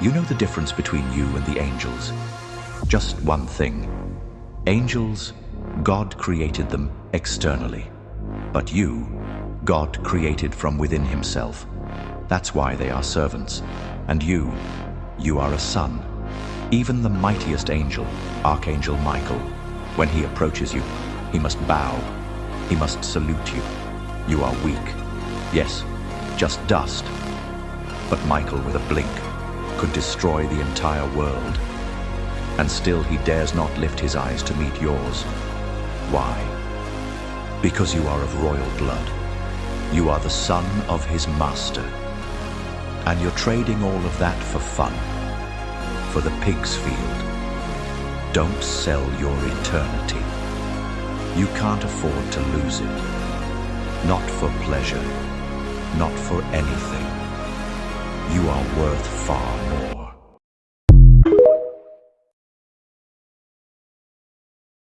You know the difference between you and the angels. Just one thing. Angels, God created them externally. But you, God created from within himself. That's why they are servants. And you are a son. Even the mightiest angel, Archangel Michael, when he approaches you, he must bow. He must salute you. You are weak. Yes, just dust. But Michael, with a blink, could destroy the entire world. And still he dares not lift his eyes to meet yours. Why? Because you are of royal blood. You are the son of his master. And you're trading all of that for fun, for the pig's field. Don't sell your eternity. You can't afford to lose it. Not for pleasure, not for anything. You are worth far more.